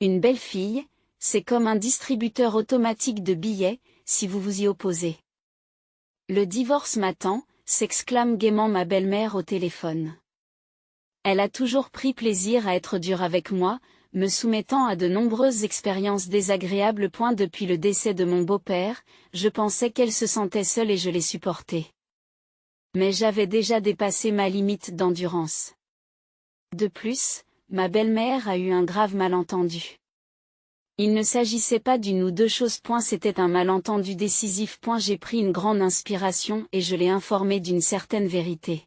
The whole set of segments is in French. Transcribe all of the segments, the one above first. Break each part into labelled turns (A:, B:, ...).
A: Une belle fille, c'est comme un distributeur automatique de billets, si vous vous y opposez. Le divorce m'attend, s'exclame gaiement ma belle-mère au téléphone. Elle a toujours pris plaisir à être dure avec moi, me soumettant à de nombreuses expériences désagréables. Depuis le décès de mon beau-père, je pensais qu'elle se sentait seule et je l'ai supportée. Mais j'avais déjà dépassé ma limite d'endurance. De plus, ma belle-mère a eu un grave malentendu. Il ne s'agissait pas d'une ou deux choses. C'était un malentendu décisif. J'ai pris une grande inspiration et je l'ai informée d'une certaine vérité.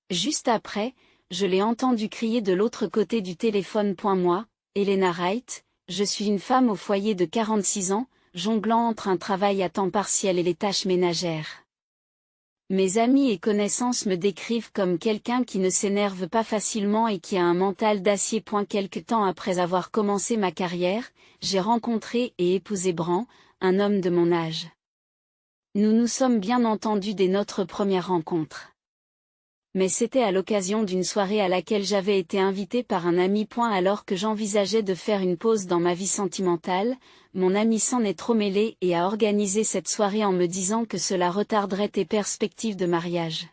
A: Juste après, je l'ai entendu crier de l'autre côté du téléphone. Moi, Elena Wright, je suis une femme au foyer de 46 ans, jonglant entre un travail à temps partiel et les tâches ménagères. Mes amis et connaissances me décrivent comme quelqu'un qui ne s'énerve pas facilement et qui a un mental d'acier. Quelque temps après avoir commencé ma carrière, j'ai rencontré et épousé Bran, un homme de mon âge. Nous nous sommes bien entendus dès notre première rencontre. Mais c'était à l'occasion d'une soirée à laquelle j'avais été invitée par un ami. Alors que j'envisageais de faire une pause dans ma vie sentimentale, mon ami s'en est trop mêlé et a organisé cette soirée en me disant que cela retarderait tes perspectives de mariage.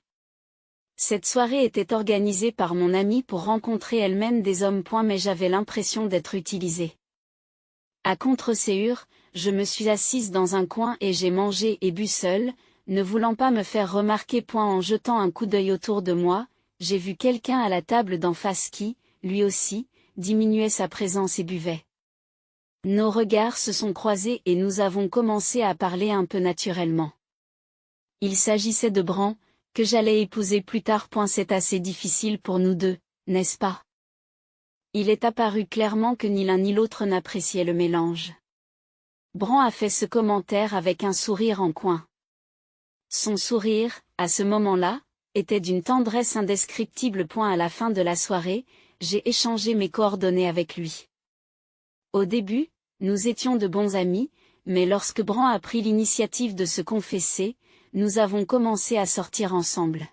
A: Cette soirée était organisée par mon ami pour rencontrer elle-même des hommes. Mais j'avais l'impression d'être utilisée. À contre-séure, je me suis assise dans un coin et j'ai mangé et bu seule, ne voulant pas me faire remarquer. En jetant un coup d'œil autour de moi, j'ai vu quelqu'un à la table d'en face qui, lui aussi, diminuait sa présence et buvait. Nos regards se sont croisés et nous avons commencé à parler un peu naturellement. Il s'agissait de Bran, que j'allais épouser plus tard. C'est assez difficile pour nous deux, n'est-ce pas? Il est apparu clairement que ni l'un ni l'autre n'appréciait le mélange. Bran a fait ce commentaire avec un sourire en coin. Son sourire, à ce moment-là, était d'une tendresse indescriptible. À la fin de la soirée, j'ai échangé mes coordonnées avec lui. Au début, nous étions de bons amis, mais lorsque Bran a pris l'initiative de se confesser, nous avons commencé à sortir ensemble.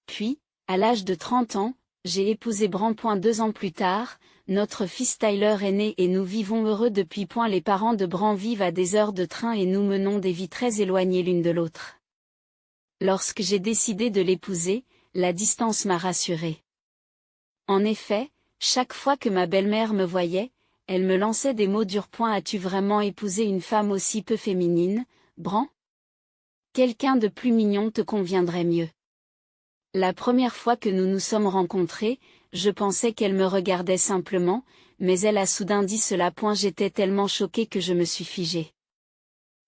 A: Puis, à l'âge de 30 ans, j'ai épousé Bran. 2 ans plus tard, notre fils Tyler est né et nous vivons heureux depuis. Les parents de Bran vivent à des heures de train et nous menons des vies très éloignées l'une de l'autre. Lorsque j'ai décidé de l'épouser, la distance m'a rassurée. En effet, chaque fois que ma belle-mère me voyait, elle me lançait des mots durs. As-tu vraiment épousé une femme aussi peu féminine, Bran? Quelqu'un de plus mignon te conviendrait mieux. La première fois que nous nous sommes rencontrés, je pensais qu'elle me regardait simplement, mais elle a soudain dit cela. J'étais tellement choquée que je me suis figée.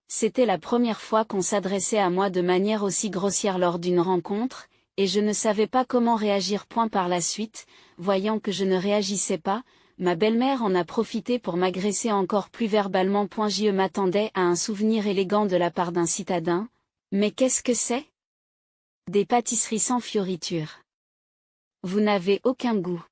A: C'était la première fois qu'on s'adressait à moi de manière aussi grossière lors d'une rencontre, et je ne savais pas comment réagir. Par la suite, voyant que je ne réagissais pas, ma belle-mère en a profité pour m'agresser encore plus verbalement. Je m'attendais à un souvenir élégant de la part d'un citadin. Mais qu'est-ce que c'est? Des pâtisseries sans fioritures. Vous n'avez aucun goût.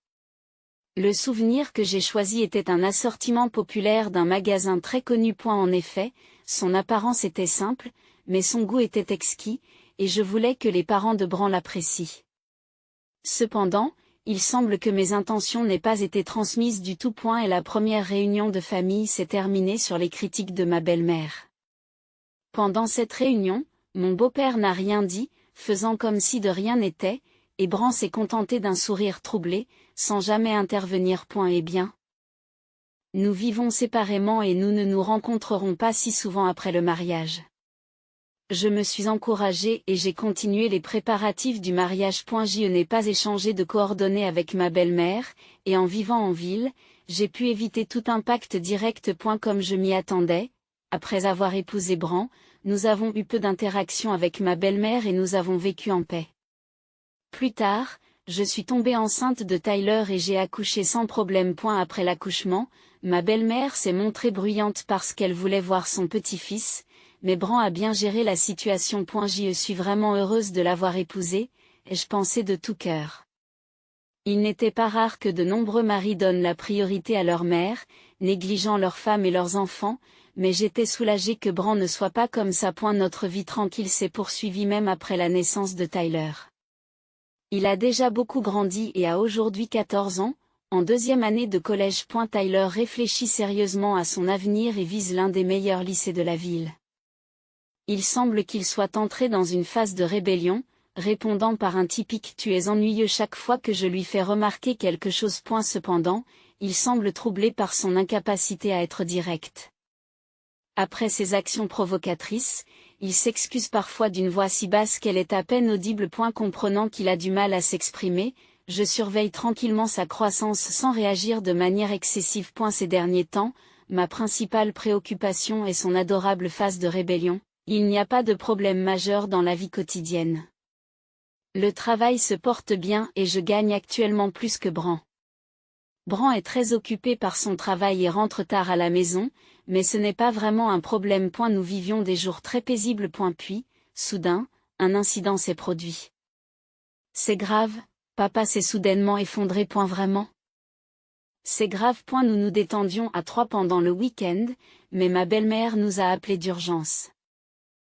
A: Le souvenir que j'ai choisi était un assortiment populaire d'un magasin très connu. En effet, son apparence était simple, mais son goût était exquis, et je voulais que les parents de Bran l'apprécient. Cependant, il semble que mes intentions n'aient pas été transmises du tout. Et la première réunion de famille s'est terminée sur les critiques de ma belle-mère. Pendant cette réunion, mon beau-père n'a rien dit, faisant comme si de rien n'était, et Bran s'est contenté d'un sourire troublé, sans jamais intervenir. Eh bien. Nous vivons séparément et nous ne nous rencontrerons pas si souvent après le mariage. Je me suis encouragée et j'ai continué les préparatifs du mariage. Je n'ai pas échangé de coordonnées avec ma belle-mère, et en vivant en ville, j'ai pu éviter tout impact direct. Comme je m'y attendais, après avoir épousé Bran, nous avons eu peu d'interactions avec ma belle-mère et nous avons vécu en paix. Plus tard, je suis tombée enceinte de Tyler et j'ai accouché sans problème. Après l'accouchement, ma belle-mère s'est montrée bruyante parce qu'elle voulait voir son petit-fils, mais Bran a bien géré la situation. Je suis vraiment heureuse de l'avoir épousé, et je pensais de tout cœur. Il n'était pas rare que de nombreux maris donnent la priorité à leur mère, négligeant leurs femmes et leurs enfants, mais j'étais soulagée que Bran ne soit pas comme ça. Notre vie tranquille s'est poursuivie même après la naissance de Tyler. Il a déjà beaucoup grandi et a aujourd'hui 14 ans, En deuxième année de collège. Tyler réfléchit sérieusement à son avenir et vise l'un des meilleurs lycées de la ville. Il semble qu'il soit entré dans une phase de rébellion, répondant par un typique « tu es ennuyeux » chaque fois que je lui fais remarquer quelque chose. Cependant, il semble troublé par son incapacité à être direct. Après ses actions provocatrices, il s'excuse parfois d'une voix si basse qu'elle est à peine audible. Comprenant qu'il a du mal à s'exprimer, je surveille tranquillement sa croissance sans réagir de manière excessive. Ces derniers temps, ma principale préoccupation est son adorable phase de rébellion. Il n'y a pas de problème majeur dans la vie quotidienne. Le travail se porte bien et je gagne actuellement plus que Bran. Bran est très occupé par son travail et rentre tard à la maison, mais ce n'est pas vraiment un problème. Nous vivions des jours très paisibles. Puis, soudain, un incident s'est produit. C'est grave, papa s'est soudainement effondré. Vraiment. C'est grave. Nous nous détendions à 3 pendant le week-end, mais ma belle-mère nous a appelés d'urgence.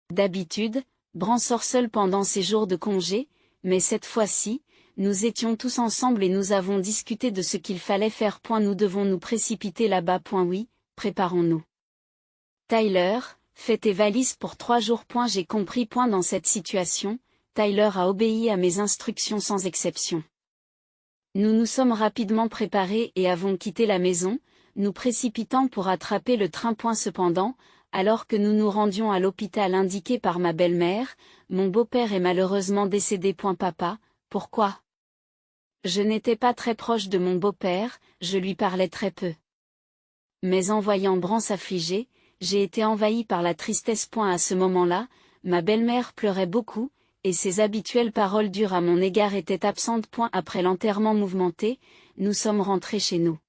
A: D'habitude, Bran sort seul pendant ses jours de congé, mais cette fois-ci, nous étions tous ensemble et nous avons discuté de ce qu'il fallait faire. Nous devons nous précipiter là-bas. Oui, préparons-nous. Tyler, fais tes valises pour 3 jours. J'ai compris. Dans cette situation, Tyler a obéi à mes instructions sans exception. Nous nous sommes rapidement préparés et avons quitté la maison, nous précipitant pour attraper le train. Cependant, alors que nous nous rendions à l'hôpital indiqué par ma belle-mère, mon beau-père est malheureusement décédé. Papa, pourquoi? Je n'étais pas très proche de mon beau-père, je lui parlais très peu. Mais en voyant Bran s'affliger, j'ai été envahi par la tristesse. À ce moment-là, ma belle-mère pleurait beaucoup, et ses habituelles paroles dures à mon égard étaient absentes. Après l'enterrement mouvementé, nous sommes rentrés chez nous.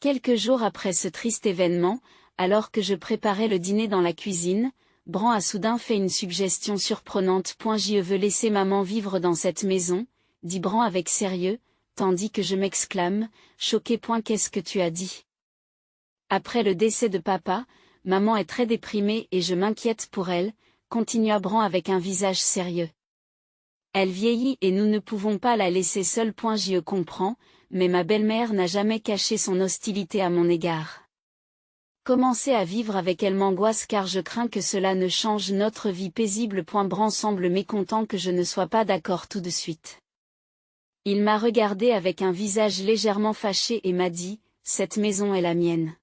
A: Quelques jours après ce triste événement, alors que je préparais le dîner dans la cuisine, Bran a soudain fait une suggestion surprenante. Je veux laisser maman vivre dans cette maison, dit Bran avec sérieux, tandis que je m'exclame, choqué. Qu'est-ce que tu as dit? Après le décès de papa, maman est très déprimée et je m'inquiète pour elle, continua Bran avec un visage sérieux. Elle vieillit et nous ne pouvons pas la laisser seule. Je comprends, mais ma belle-mère n'a jamais caché son hostilité à mon égard. Commencer à vivre avec elle m'angoisse car je crains que cela ne change notre vie paisible. Bran semble mécontent que je ne sois pas d'accord tout de suite. Il m'a regardé avec un visage légèrement fâché et m'a dit, « Cette maison est la mienne.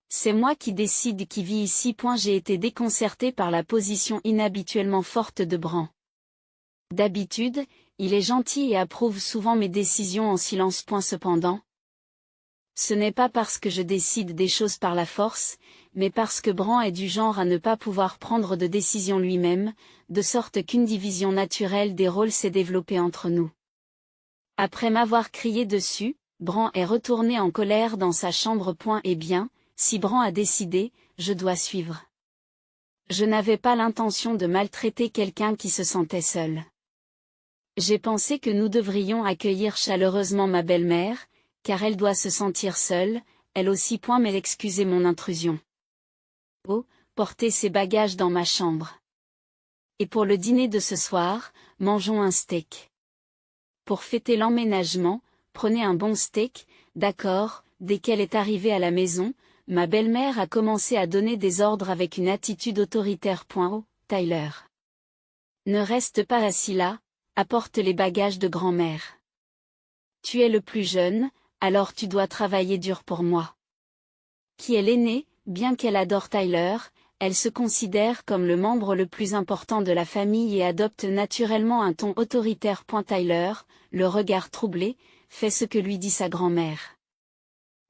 A: C'est moi qui décide qui vit ici. » J'ai été déconcerté par la position inhabituellement forte de Bran. D'habitude, il est gentil et approuve souvent mes décisions en silence. Cependant, ce n'est pas parce que je décide des choses par la force, mais parce que Bran est du genre à ne pas pouvoir prendre de décision lui-même, de sorte qu'une division naturelle des rôles s'est développée entre nous. Après m'avoir crié dessus, Bran est retourné en colère dans sa chambre. Eh bien, si Bran a décidé, je dois suivre. Je n'avais pas l'intention de maltraiter quelqu'un qui se sentait seul. J'ai pensé que nous devrions accueillir chaleureusement ma belle-mère, car elle doit se sentir seule, elle aussi. Mais excusez mon intrusion. Oh, portez ses bagages dans ma chambre. Et pour le dîner de ce soir, mangeons un steak. Pour fêter l'emménagement, prenez un bon steak, d'accord. Dès qu'elle est arrivée à la maison, ma belle-mère a commencé à donner des ordres avec une attitude autoritaire. Oh, Tyler. Ne reste pas assis là, apporte les bagages de grand-mère. Tu es le plus jeune, alors tu dois travailler dur pour moi. Qui est l'aînée, bien qu'elle adore Tyler, elle se considère comme le membre le plus important de la famille et adopte naturellement un ton autoritaire. Tyler, le regard troublé, fait ce que lui dit sa grand-mère.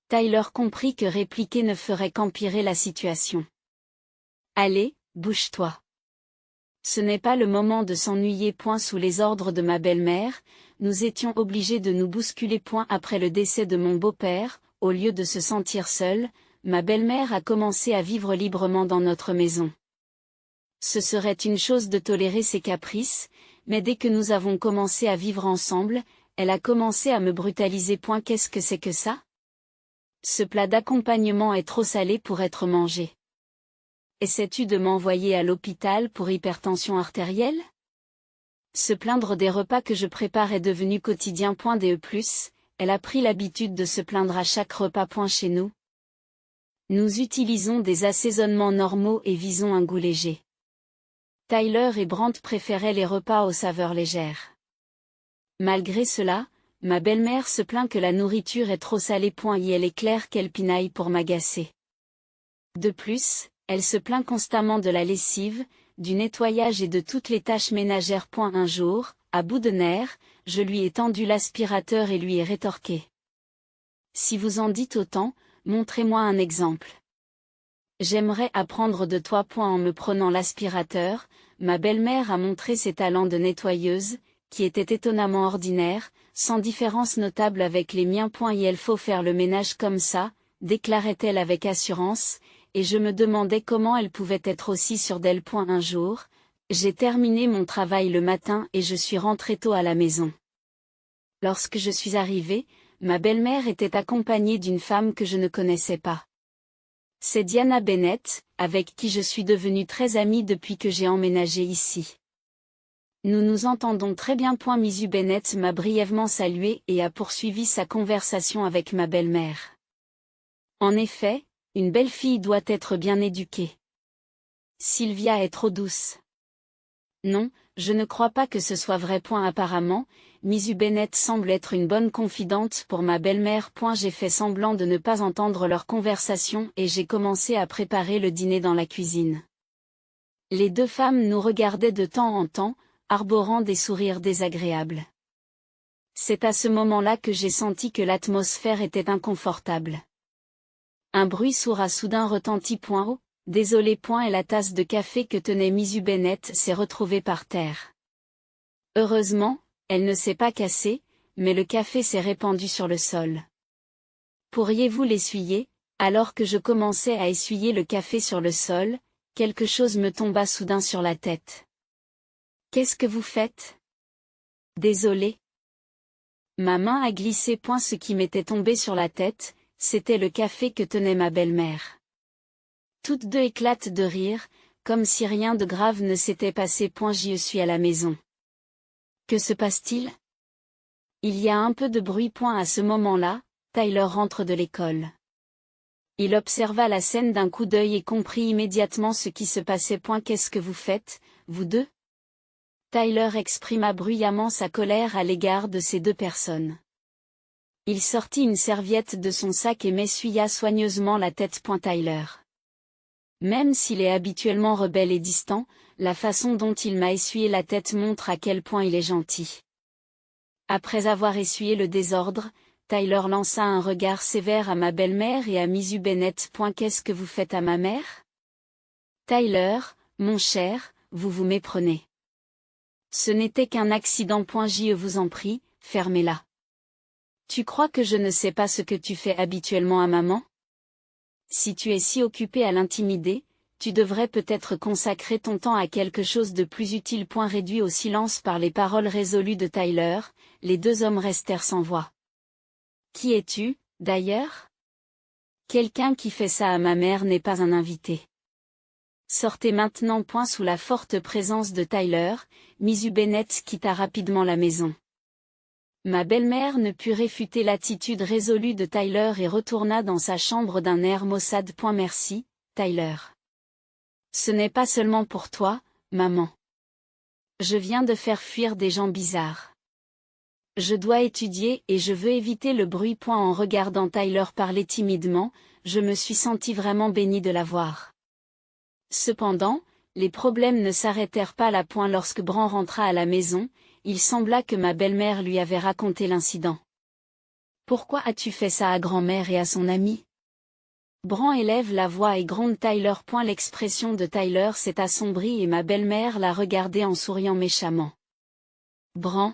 A: Tyler comprit que répliquer ne ferait qu'empirer la situation. Allez, bouge-toi. Ce n'est pas le moment de s'ennuyer. Sous les ordres de ma belle-mère, nous étions obligés de nous bousculer. Après le décès de mon beau-père, au lieu de se sentir seule, ma belle-mère a commencé à vivre librement dans notre maison. Ce serait une chose de tolérer ses caprices, mais dès que nous avons commencé à vivre ensemble, elle a commencé à me brutaliser. Qu'est-ce que c'est que ça? Ce plat d'accompagnement est trop salé pour être mangé. Essaies-tu de m'envoyer à l'hôpital pour hypertension artérielle? Se plaindre des repas que je prépare est devenu quotidien. De plus, elle a pris l'habitude de se plaindre à chaque repas. Chez nous, nous utilisons des assaisonnements normaux et visons un goût léger. Tyler et Brandt préféraient les repas aux saveurs légères. Malgré cela, ma belle-mère se plaint que la nourriture est trop salée. Et elle est claire qu'elle pinaille pour m'agacer. De plus, elle se plaint constamment de la lessive, du nettoyage et de toutes les tâches ménagères. Un jour, à bout de nerfs, je lui ai tendu l'aspirateur et lui ai rétorqué. Si vous en dites autant, montrez-moi un exemple. J'aimerais apprendre de toi. En me prenant l'aspirateur, ma belle-mère a montré ses talents de nettoyeuse, qui étaient étonnamment ordinaires, sans différence notable avec les miens. Et il faut faire le ménage comme ça, déclarait-elle avec assurance, et je me demandais comment elle pouvait être aussi sûre d'elle. Un jour, j'ai terminé mon travail le matin et je suis rentrée tôt à la maison. Lorsque je suis arrivée, ma belle-mère était accompagnée d'une femme que je ne connaissais pas. C'est Diana Bennett, avec qui je suis devenue très amie depuis que j'ai emménagé ici. Nous nous entendons très bien. Misu Bennett m'a brièvement salué et a poursuivi sa conversation avec ma belle-mère. En effet, une belle fille doit être bien éduquée. Sylvia est trop douce. Non, je ne crois pas que ce soit vrai. Apparemment, Misu Bennett semble être une bonne confidente pour ma belle-mère. J'ai fait semblant de ne pas entendre leur conversation et j'ai commencé à préparer le dîner dans la cuisine. Les deux femmes nous regardaient de temps en temps, arborant des sourires désagréables. C'est à ce moment-là que j'ai senti que l'atmosphère était inconfortable. Un bruit sourd a soudain retenti. Oh, désolé. Et la tasse de café que tenait Misu Bennett s'est retrouvée par terre. Heureusement, elle ne s'est pas cassée, mais le café s'est répandu sur le sol. Pourriez-vous l'essuyer? Alors que je commençais à essuyer le café sur le sol, quelque chose me tomba soudain sur la tête. Qu'est-ce que vous faites? Désolé. Ma main a glissé. Ce qui m'était tombé sur la tête, c'était le café que tenait ma belle-mère. Toutes deux éclatent de rire, comme si rien de grave ne s'était passé. J'y suis à la maison. Que se passe-t-il? Il y a un peu de bruit. À ce moment-là, Tyler rentre de l'école. Il observa la scène d'un coup d'œil et comprit immédiatement ce qui se passait. Qu'est-ce que vous faites, vous deux? Tyler exprima bruyamment sa colère à l'égard de ces deux personnes. Il sortit une serviette de son sac et m'essuya soigneusement la tête. Tyler. Même s'il est habituellement rebelle et distant, la façon dont il m'a essuyé la tête montre à quel point il est gentil. Après avoir essuyé le désordre, Tyler lança un regard sévère à ma belle-mère et à Misu Bennett. Qu'est-ce que vous faites à ma mère? Tyler, mon cher, vous vous méprenez. Ce n'était qu'un accident. Je vous en prie, fermez-la. Tu crois que je ne sais pas ce que tu fais habituellement à maman? Si tu es si occupé à l'intimider, tu devrais peut-être consacrer ton temps à quelque chose de plus utile. Réduit au silence par les paroles résolues de Tyler, les deux hommes restèrent sans voix. Qui es-tu, d'ailleurs? Quelqu'un qui fait ça à ma mère n'est pas un invité. Sortez maintenant. Sous la forte présence de Tyler, Misu Bennett quitta rapidement la maison. Ma belle-mère ne put réfuter l'attitude résolue de Tyler et retourna dans sa chambre d'un air maussade. Merci, Tyler. Ce n'est pas seulement pour toi, maman. Je viens de faire fuir des gens bizarres. Je dois étudier et je veux éviter le bruit. En regardant Tyler parler timidement, je me suis senti vraiment bénie de la voir. Cependant, les problèmes ne s'arrêtèrent pas là. Lorsque Bran rentra à la maison, il sembla que ma belle-mère lui avait raconté l'incident. Pourquoi as-tu fait ça à grand-mère et à son ami? Bran élève la voix et gronde Tyler. L'expression de Tyler s'est assombrie et ma belle-mère l'a regardé en souriant méchamment. Bran,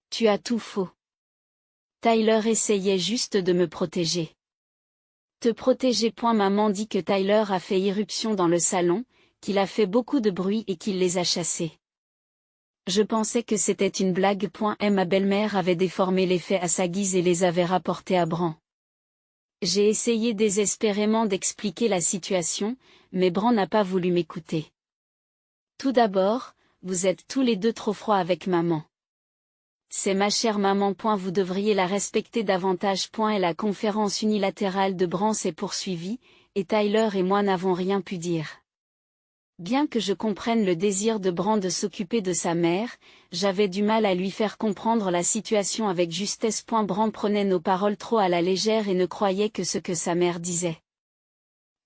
A: tu as tout faux. Tyler essayait juste de me protéger. Te protéger. Maman dit que Tyler a fait irruption dans le salon, qu'il a fait beaucoup de bruit et qu'il les a chassés. Je pensais que c'était une blague. Ma belle-mère avait déformé les faits à sa guise et les avait rapportés à Bran. J'ai essayé désespérément d'expliquer la situation, mais Bran n'a pas voulu m'écouter. Tout d'abord, vous êtes tous les deux trop froids avec maman. C'est ma chère maman. Vous devriez la respecter davantage. Et la conférence unilatérale de Bran s'est poursuivie, et Tyler et moi n'avons rien pu dire. Bien que je comprenne le désir de Bran de s'occuper de sa mère, j'avais du mal à lui faire comprendre la situation avec justesse. Bran prenait nos paroles trop à la légère et ne croyait que ce que sa mère disait.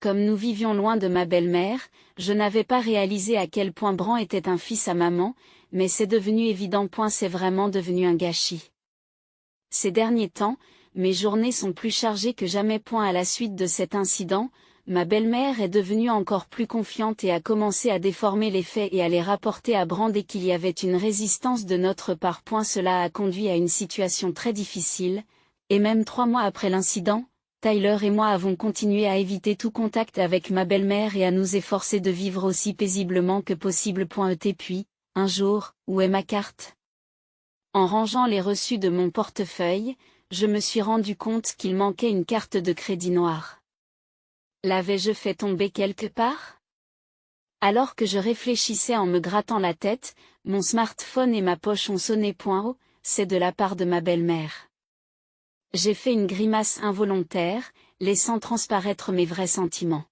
A: Comme nous vivions loin de ma belle-mère, je n'avais pas réalisé à quel point Bran était un fils à maman, mais c'est devenu évident. C'est vraiment devenu un gâchis. Ces derniers temps, mes journées sont plus chargées que jamais. À la suite de cet incident, ma belle-mère est devenue encore plus confiante et a commencé à déformer les faits et à les rapporter à Bran dès qu'il y avait une résistance de notre part. Cela a conduit à une situation très difficile, et même 3 mois après l'incident, Tyler et moi avons continué à éviter tout contact avec ma belle-mère et à nous efforcer de vivre aussi paisiblement que possible. Puis, un jour, où est ma carte? En rangeant les reçus de mon portefeuille, je me suis rendu compte qu'il manquait une carte de crédit noire. L'avais-je fait tomber quelque part? Alors que je réfléchissais en me grattant la tête, mon smartphone et ma poche ont sonné. Oh, c'est de la part de ma belle-mère. J'ai fait une grimace involontaire, laissant transparaître mes vrais sentiments.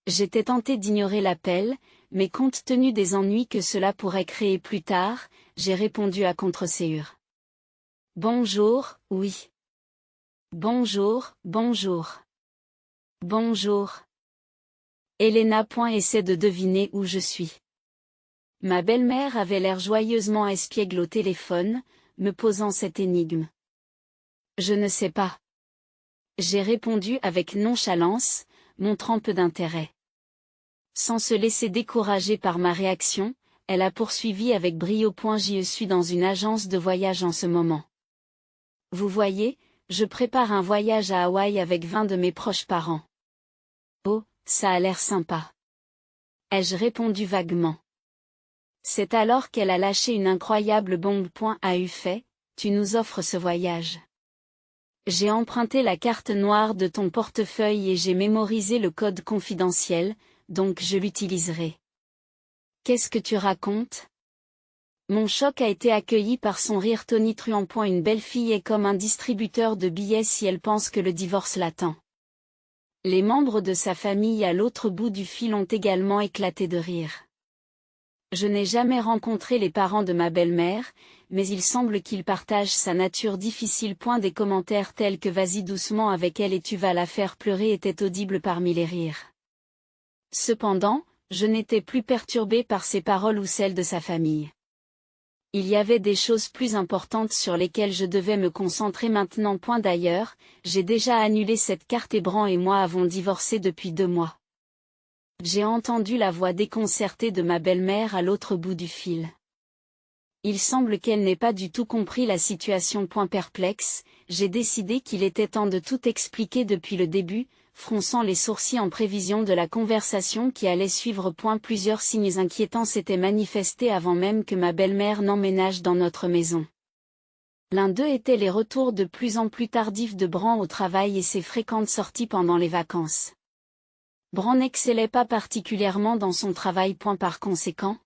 A: J'étais tentée d'ignorer l'appel, mais compte tenu des ennuis que cela pourrait créer plus tard, j'ai répondu à contre-séure. Bonjour, oui. Bonjour, bonjour. Bonjour. Elena. Essaie de deviner où je suis. Ma belle-mère avait l'air joyeusement espiègle au téléphone, me posant cette énigme. Je ne sais pas. J'ai répondu avec nonchalance, montrant peu d'intérêt. Sans se laisser décourager par ma réaction, elle a poursuivi avec brio. Je suis dans une agence de voyage en ce moment. Vous voyez, je prépare un voyage à Hawaï avec 20 de mes proches parents. Oh, ça a l'air sympa. Ai-je répondu vaguement. C'est alors qu'elle a lâché une incroyable bombe. A eu fait, tu nous offres ce voyage. J'ai emprunté la carte noire de ton portefeuille et j'ai mémorisé le code confidentiel, donc je l'utiliserai. Qu'est-ce que tu racontes? Mon choc a été accueilli par son rire tonitruant. Une belle fille est comme un distributeur de billets si elle pense que le divorce l'attend. Les membres de sa famille à l'autre bout du fil ont également éclaté de rire. Je n'ai jamais rencontré les parents de ma belle-mère, mais il semble qu'ils partagent sa nature difficile. Des commentaires tels que vas-y doucement avec elle et tu vas la faire pleurer étaient audibles parmi les rires. Cependant, je n'étais plus perturbée par ses paroles ou celles de sa famille. Il y avait des choses plus importantes sur lesquelles je devais me concentrer maintenant. D'ailleurs, j'ai déjà annulé cette carte et Bran et moi avons divorcé depuis 2 mois. J'ai entendu la voix déconcertée de ma belle-mère à l'autre bout du fil. Il semble qu'elle n'ait pas du tout compris la situation. Perplexe, j'ai décidé qu'il était temps de tout expliquer depuis le début, fronçant les sourcils en prévision de la conversation qui allait suivre. Plusieurs signes inquiétants s'étaient manifestés avant même que ma belle-mère n'emménage dans notre maison. L'un d'eux était les retours de plus en plus tardifs de Bran au travail et ses fréquentes sorties pendant les vacances. Bran n'excellait pas particulièrement dans son travail. Par conséquent,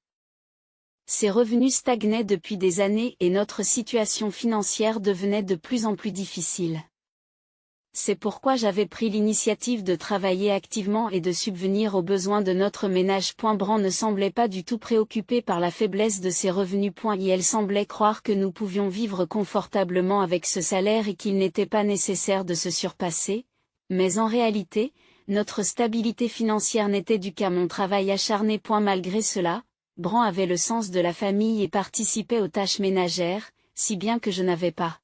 A: ses revenus stagnaient depuis des années et notre situation financière devenait de plus en plus difficile. C'est pourquoi j'avais pris l'initiative de travailler activement et de subvenir aux besoins de notre ménage. Bran ne semblait pas du tout préoccupé par la faiblesse de ses revenus. Et elle semblait croire que nous pouvions vivre confortablement avec ce salaire et qu'il n'était pas nécessaire de se surpasser, mais en réalité, notre stabilité financière n'était due qu'à mon travail acharné. Malgré cela, Bran avait le sens de la famille et participait aux tâches ménagères, si bien que je n'avais pas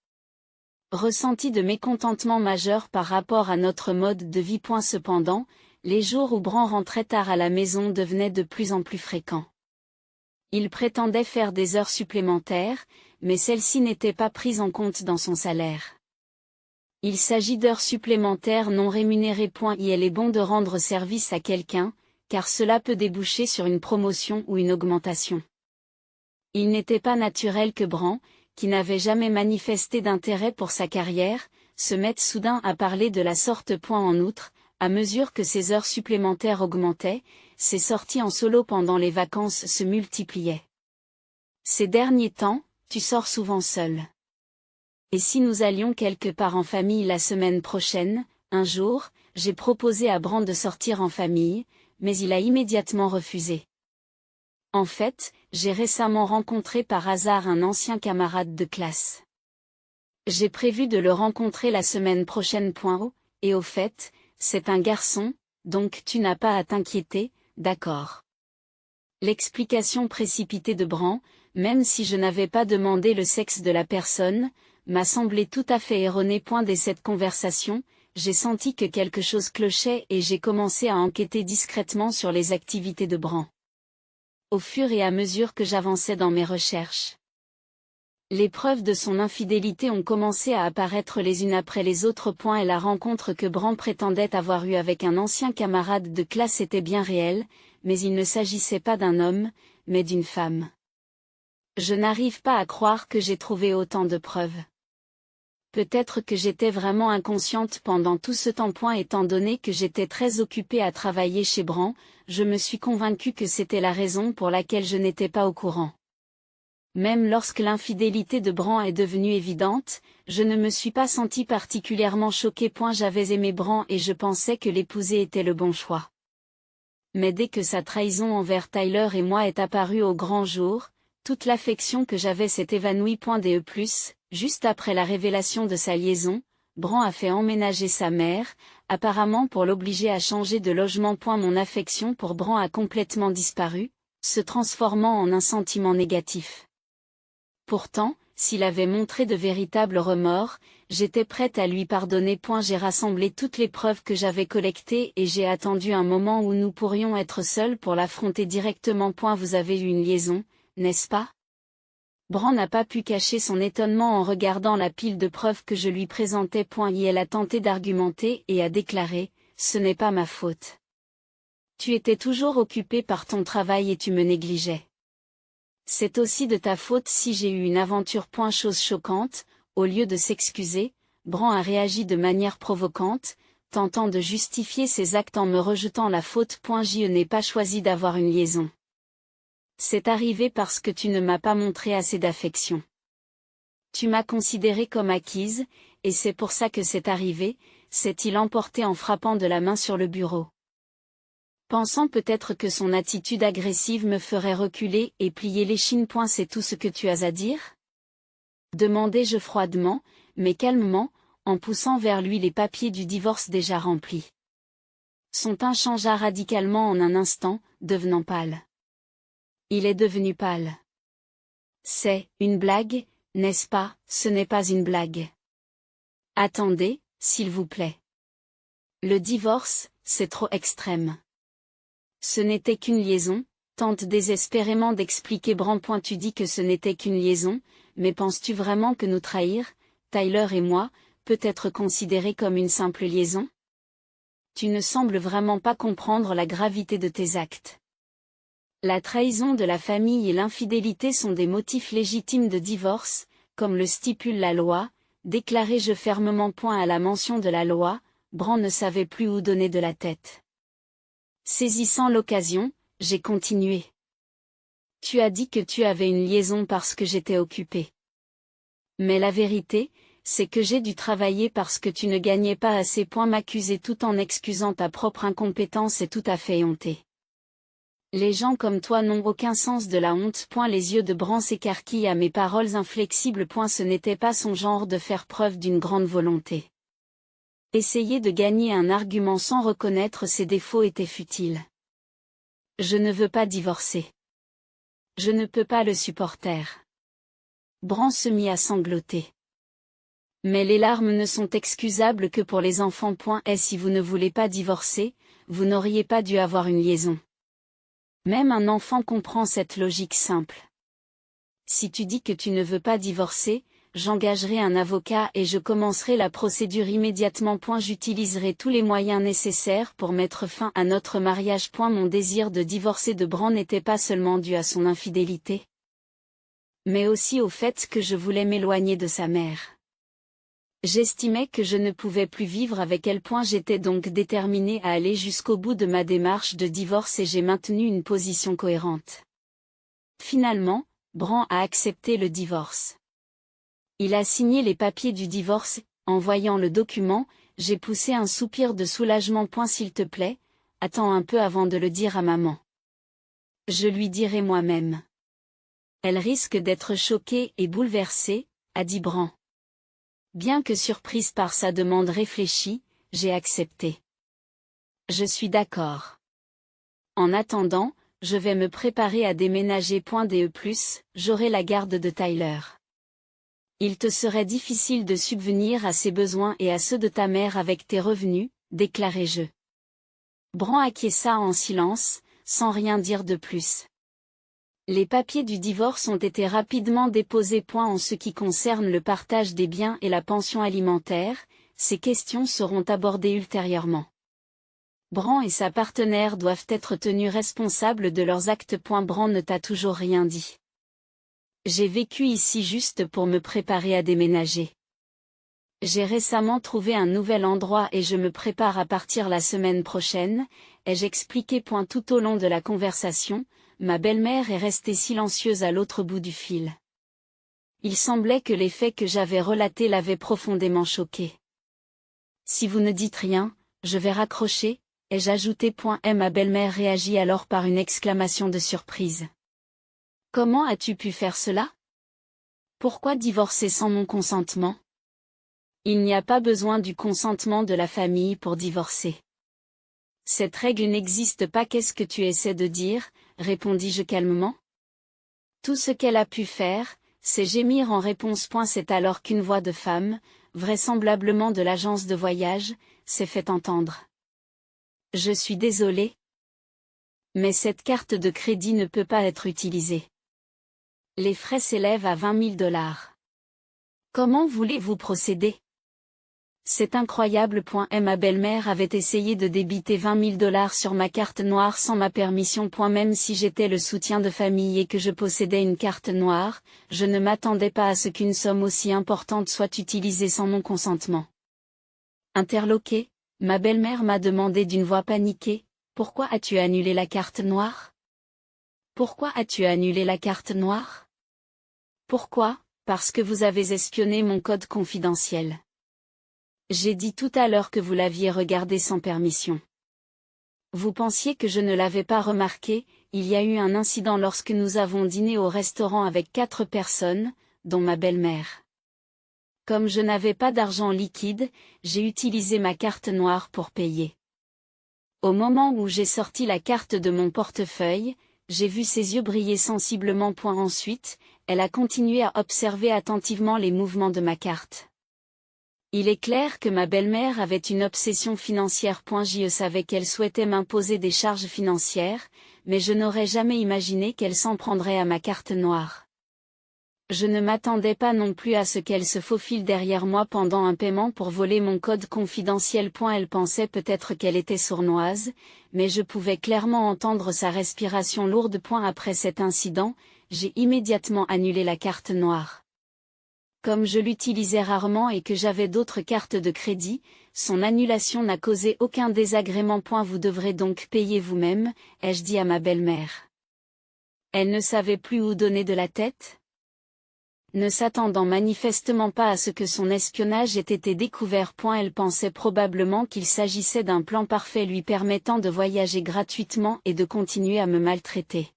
A: ressenti de mécontentement majeur par rapport à notre mode de vie. Cependant, les jours où Bran rentrait tard à la maison devenaient de plus en plus fréquents. Il prétendait faire des heures supplémentaires, mais celles-ci n'étaient pas prises en compte dans son salaire. Il s'agit d'heures supplémentaires non rémunérées. Il est bon de rendre service à quelqu'un, car cela peut déboucher sur une promotion ou une augmentation. Il n'était pas naturel que Bran, qui n'avait jamais manifesté d'intérêt pour sa carrière, se mette soudain à parler de la sorte. En outre, à mesure que ses heures supplémentaires augmentaient, ses sorties en solo pendant les vacances se multipliaient. Ces derniers temps, Tu sors souvent seul. Et si nous allions quelque part en famille la semaine prochaine? Un jour, j'ai proposé à Bran de sortir en famille, mais il a immédiatement refusé. En fait, j'ai récemment rencontré par hasard un ancien camarade de classe. J'ai prévu de le rencontrer la semaine prochaine. Et au fait, c'est un garçon, donc tu n'as pas à t'inquiéter, d'accord. L'explication précipitée de Bran, même si je n'avais pas demandé le sexe de la personne, m'a semblé tout à fait erronée. Dès cette conversation, j'ai senti que quelque chose clochait et j'ai commencé à enquêter discrètement sur les activités de Bran. Au fur et à mesure que j'avançais dans mes recherches, les preuves de son infidélité ont commencé à apparaître les unes après les autres. Et la rencontre que Bran prétendait avoir eue avec un ancien camarade de classe était bien réelle, mais il ne s'agissait pas d'un homme, mais d'une femme. Je n'arrive pas à croire que j'ai trouvé autant de preuves. Peut-être que j'étais vraiment inconsciente pendant tout ce temps. Étant donné que j'étais très occupée à travailler chez Bran, je me suis convaincue que c'était la raison pour laquelle je n'étais pas au courant. Même lorsque l'infidélité de Bran est devenue évidente, je ne me suis pas sentie particulièrement choquée. J'avais aimé Bran et je pensais que l'épouser était le bon choix. Mais dès que sa trahison envers Tyler et moi est apparue au grand jour, toute l'affection que j'avais s'est évanouie. Juste après la révélation de sa liaison, Bran a fait emménager sa mère, apparemment pour l'obliger à changer de logement. Mon affection pour Bran a complètement disparu, se transformant en un sentiment négatif. Pourtant, s'il avait montré de véritables remords, j'étais prête à lui pardonner. J'ai rassemblé toutes les preuves que j'avais collectées et j'ai attendu un moment où nous pourrions être seuls pour l'affronter directement. Vous avez eu une liaison, n'est-ce pas? Bran n'a pas pu cacher son étonnement en regardant la pile de preuves que je lui présentais. Et elle a tenté d'argumenter et a déclaré, ce n'est pas ma faute. Tu étais toujours occupé par ton travail et tu me négligeais. C'est aussi de ta faute si j'ai eu une aventure. Chose choquante, au lieu de s'excuser, Bran a réagi de manière provocante, tentant de justifier ses actes en me rejetant la faute. Je n'ai pas choisi d'avoir une liaison. C'est arrivé parce que tu ne m'as pas montré assez d'affection. Tu m'as considérée comme acquise, et c'est pour ça que c'est arrivé, s'est-il emporté en frappant de la main sur le bureau. Pensant peut-être que son attitude agressive me ferait reculer et plier l'échine. C'est tout ce que tu as à dire? Demandai-je froidement, mais calmement, en poussant vers lui les papiers du divorce déjà remplis. Son teint changea radicalement en un instant, devenant pâle. Il est devenu pâle. C'est une blague, n'est-ce pas? Ce n'est pas une blague. Attendez, s'il vous plaît. Le divorce, c'est trop extrême. Ce n'était qu'une liaison, tente désespérément d'expliquer Bran. Tu dis que ce n'était qu'une liaison, mais penses-tu vraiment que nous trahir, Tyler et moi, peut être considéré comme une simple liaison? Tu ne sembles vraiment pas comprendre la gravité de tes actes. La trahison de la famille et l'infidélité sont des motifs légitimes de divorce, comme le stipule la loi, déclarai-je fermement. À la mention de la loi, Bran ne savait plus où donner de la tête. Saisissant l'occasion, j'ai continué. Tu as dit que tu avais une liaison parce que j'étais occupé. Mais la vérité, c'est que j'ai dû travailler parce que tu ne gagnais pas assez. M'accuser tout en excusant ta propre incompétence est tout à fait éhonté. Les gens comme toi n'ont aucun sens de la honte. Les yeux de Bran s'écarquillent à mes paroles inflexibles. Ce n'était pas son genre de faire preuve d'une grande volonté. Essayer de gagner un argument sans reconnaître ses défauts était futile. Je ne veux pas divorcer. Je ne peux pas le supporter. Bran se mit à sangloter. Mais les larmes ne sont excusables que pour les enfants. Et si vous ne voulez pas divorcer, vous n'auriez pas dû avoir une liaison. Même un enfant comprend cette logique simple. Si tu dis que tu ne veux pas divorcer, j'engagerai un avocat et je commencerai la procédure immédiatement. J'utiliserai tous les moyens nécessaires pour mettre fin à notre mariage. Mon désir de divorcer de Bran n'était pas seulement dû à son infidélité, mais aussi au fait que je voulais m'éloigner de sa mère. J'estimais que je ne pouvais plus vivre avec elle. J'étais donc déterminée à aller jusqu'au bout de ma démarche de divorce et j'ai maintenu une position cohérente. Finalement, Bran a accepté le divorce. Il a signé les papiers du divorce. En voyant le document, j'ai poussé un soupir de soulagement. S'il te plaît, attends un peu avant de le dire à maman. Je lui dirai moi-même. Elle risque d'être choquée et bouleversée, a dit Bran. Bien que surprise par sa demande réfléchie, j'ai accepté. Je suis d'accord. En attendant, je vais me préparer à déménager. J'aurai la garde de Tyler. Il te serait difficile de subvenir à ses besoins et à ceux de ta mère avec tes revenus, déclarai-je. Bran acquiesça en silence, sans rien dire de plus. Les papiers du divorce ont été rapidement déposés. En ce qui concerne le partage des biens et la pension alimentaire, ces questions seront abordées ultérieurement. Bran et sa partenaire doivent être tenus responsables de leurs actes. Bran ne t'a toujours rien dit. J'ai vécu ici juste pour me préparer à déménager. J'ai récemment trouvé un nouvel endroit et je me prépare à partir la semaine prochaine, ai-je expliqué. Tout au long de la conversation, ma belle-mère est restée silencieuse à l'autre bout du fil. Il semblait que les faits que j'avais relatés l'avaient profondément choquée. Si vous ne dites rien, je vais raccrocher, ai-je ajouté. Ma belle-mère réagit alors par une exclamation de surprise. Comment as-tu pu faire cela? Pourquoi divorcer sans mon consentement? Il n'y a pas besoin du consentement de la famille pour divorcer. Cette règle n'existe pas. Qu'est-ce que tu essaies de dire? Répondis-je calmement. Tout ce qu'elle a pu faire, c'est gémir en réponse. C'est alors qu'une voix de femme, vraisemblablement de l'agence de voyage, s'est fait entendre. Je suis désolée. Mais cette carte de crédit ne peut pas être utilisée. Les frais s'élèvent à $20 000. Comment voulez-vous procéder? C'est incroyable. Ma belle-mère avait essayé de débiter $20 000 sur ma carte noire sans ma permission. Même si j'étais le soutien de famille et que je possédais une carte noire, je ne m'attendais pas à ce qu'une somme aussi importante soit utilisée sans mon consentement. Interloquée, ma belle-mère m'a demandé d'une voix paniquée, « Pourquoi as-tu annulé la carte noire? Pourquoi as-tu annulé la carte noire? » Pourquoi? Parce que vous avez espionné mon code confidentiel. J'ai dit tout à l'heure que vous l'aviez regardé sans permission. Vous pensiez que je ne l'avais pas remarqué. Il y a eu un incident lorsque nous avons dîné au restaurant avec 4 personnes, dont ma belle-mère. Comme je n'avais pas d'argent liquide, j'ai utilisé ma carte noire pour payer. Au moment où j'ai sorti la carte de mon portefeuille, j'ai vu ses yeux briller sensiblement. Ensuite, elle a continué à observer attentivement les mouvements de ma carte. Il est clair que ma belle-mère avait une obsession financière. Je savais qu'elle souhaitait m'imposer des charges financières, mais je n'aurais jamais imaginé qu'elle s'en prendrait à ma carte noire. Je ne m'attendais pas non plus à ce qu'elle se faufile derrière moi pendant un paiement pour voler mon code confidentiel. Elle pensait peut-être qu'elle était sournoise, mais je pouvais clairement entendre sa respiration lourde. Après cet incident, j'ai immédiatement annulé la carte noire. Comme je l'utilisais rarement et que j'avais d'autres cartes de crédit, son annulation n'a causé aucun désagrément. Vous devrez donc payer vous-même, ai-je dit à ma belle-mère. Elle ne savait plus où donner de la tête? Ne s'attendant manifestement pas à ce que son espionnage ait été découvert. Elle pensait probablement qu'il s'agissait d'un plan parfait lui permettant de voyager gratuitement et de continuer à me maltraiter.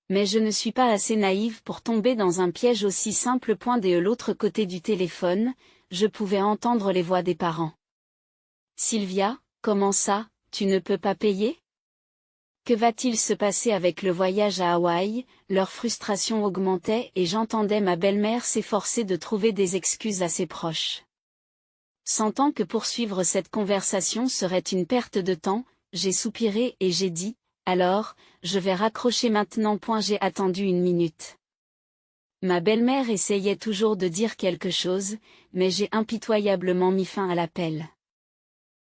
A: Mais je ne suis pas assez naïve pour tomber dans un piège aussi simple. De l'autre côté du téléphone, je pouvais entendre les voix des parents. Sylvia, comment ça, tu ne peux pas payer? Que va-t-il se passer avec le voyage à Hawaï? Leur frustration augmentait et j'entendais ma belle-mère s'efforcer de trouver des excuses à ses proches. Sentant que poursuivre cette conversation serait une perte de temps, j'ai soupiré et j'ai dit, alors, je vais raccrocher maintenant. J'ai attendu 1 minute. Ma belle-mère essayait toujours de dire quelque chose, mais j'ai impitoyablement mis fin à l'appel.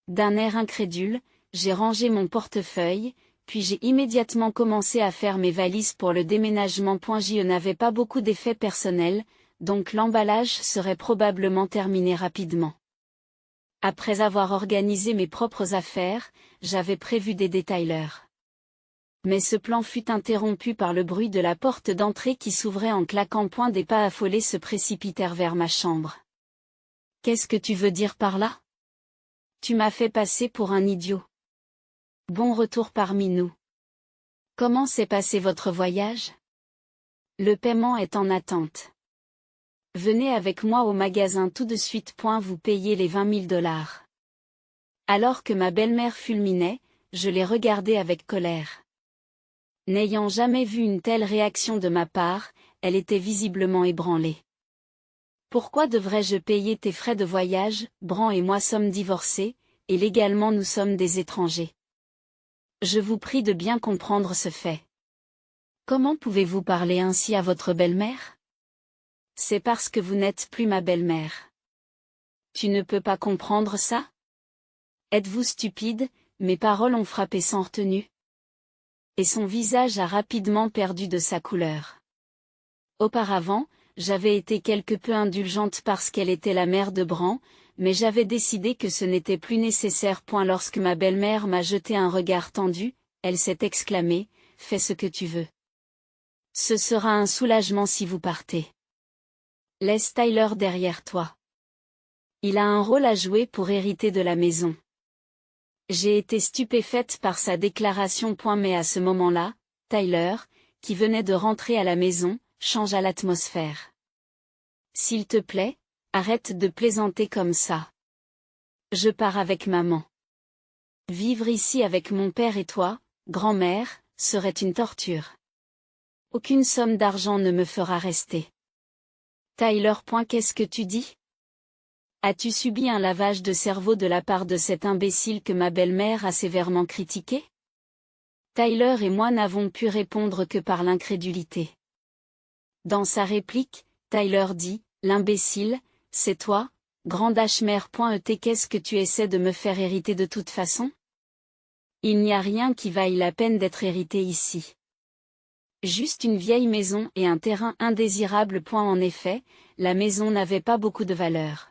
A: D'un air incrédule, j'ai rangé mon portefeuille, puis j'ai immédiatement commencé à faire mes valises pour le déménagement. Je n'avais pas beaucoup d'effets personnels, donc l'emballage serait probablement terminé rapidement. Après avoir organisé mes propres affaires, j'avais prévu d'aider Tyler. Mais ce plan fut interrompu par le bruit de la porte d'entrée qui s'ouvrait en claquant. Des pas affolés se précipitèrent vers ma chambre. Qu'est-ce que tu veux dire par là? Tu m'as fait passer pour un idiot. Bon retour parmi nous. Comment s'est passé votre voyage? Le paiement est en attente. Venez avec moi au magasin tout de suite. Vous payez les 20 000 $. Alors que ma belle-mère fulminait, je l'ai regardée avec colère. N'ayant jamais vu une telle réaction de ma part, elle était visiblement ébranlée. Pourquoi devrais-je payer tes frais de voyage? Bran et moi sommes divorcés, et légalement nous sommes des étrangers. Je vous prie de bien comprendre ce fait. Comment pouvez-vous parler ainsi à votre belle-mère? C'est parce que vous n'êtes plus ma belle-mère. Tu ne peux pas comprendre ça? Êtes-vous stupide? Mes paroles ont frappé sans retenue. Et son visage a rapidement perdu de sa couleur. Auparavant, j'avais été quelque peu indulgente parce qu'elle était la mère de Bran, mais j'avais décidé que ce n'était plus nécessaire. Lorsque ma belle-mère m'a jeté un regard tendu, elle s'est exclamée, « Fais ce que tu veux. Ce sera un soulagement si vous partez. Laisse Tyler derrière toi. Il a un rôle à jouer pour hériter de la maison. » J'ai été stupéfaite par sa déclaration. Mais à ce moment-là, Tyler, qui venait de rentrer à la maison, changea l'atmosphère. S'il te plaît, arrête de plaisanter comme ça. Je pars avec maman. Vivre ici avec mon père et toi, grand-mère, serait une torture. Aucune somme d'argent ne me fera rester. Tyler. Qu'est-ce que tu dis? As-tu subi un lavage de cerveau de la part de cet imbécile que ma belle-mère a sévèrement critiqué? Tyler et moi n'avons pu répondre que par l'incrédulité. Dans sa réplique, Tyler dit, « L'imbécile, c'est toi, grande H-mère. Qu'est-ce que tu essaies de me faire hériter de toute façon? Il n'y a rien qui vaille la peine d'être hérité ici. Juste une vieille maison et un terrain indésirable. En effet, la maison n'avait pas beaucoup de valeur.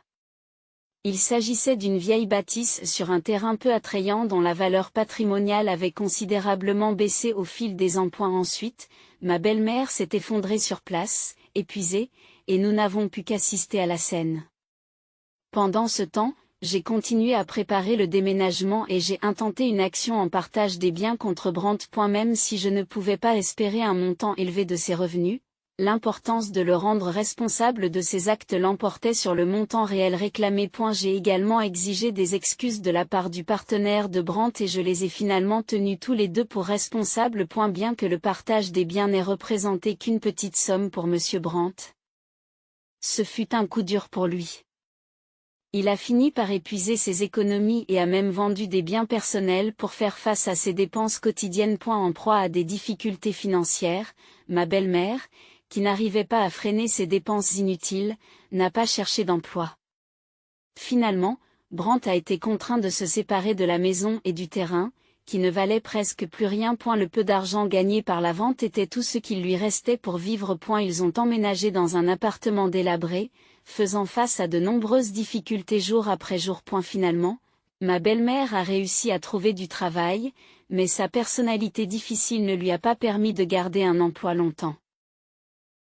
A: Il s'agissait d'une vieille bâtisse sur un terrain peu attrayant dont la valeur patrimoniale avait considérablement baissé au fil des ans. Ensuite, ma belle-mère s'est effondrée sur place, épuisée, et nous n'avons pu qu'assister à la scène. Pendant ce temps, j'ai continué à préparer le déménagement et j'ai intenté une action en partage des biens contre Brandt. Même si je ne pouvais pas espérer un montant élevé de ses revenus, l'importance de le rendre responsable de ses actes l'emportait sur le montant réel réclamé. J'ai également exigé des excuses de la part du partenaire de Brandt et je les ai finalement tenus tous les deux pour responsables. Bien que le partage des biens n'ait représenté qu'une petite somme pour Monsieur Brandt, ce fut un coup dur pour lui. Il a fini par épuiser ses économies et a même vendu des biens personnels pour faire face à ses dépenses quotidiennes. En proie à des difficultés financières, ma belle-mère, qui n'arrivait pas à freiner ses dépenses inutiles, n'a pas cherché d'emploi. Finalement, Brandt a été contraint de se séparer de la maison et du terrain, qui ne valait presque plus rien. Le peu d'argent gagné par la vente était tout ce qu'il lui restait pour vivre. Ils ont emménagé dans un appartement délabré, faisant face à de nombreuses difficultés jour après jour. Finalement, ma belle-mère a réussi à trouver du travail, mais sa personnalité difficile ne lui a pas permis de garder un emploi longtemps.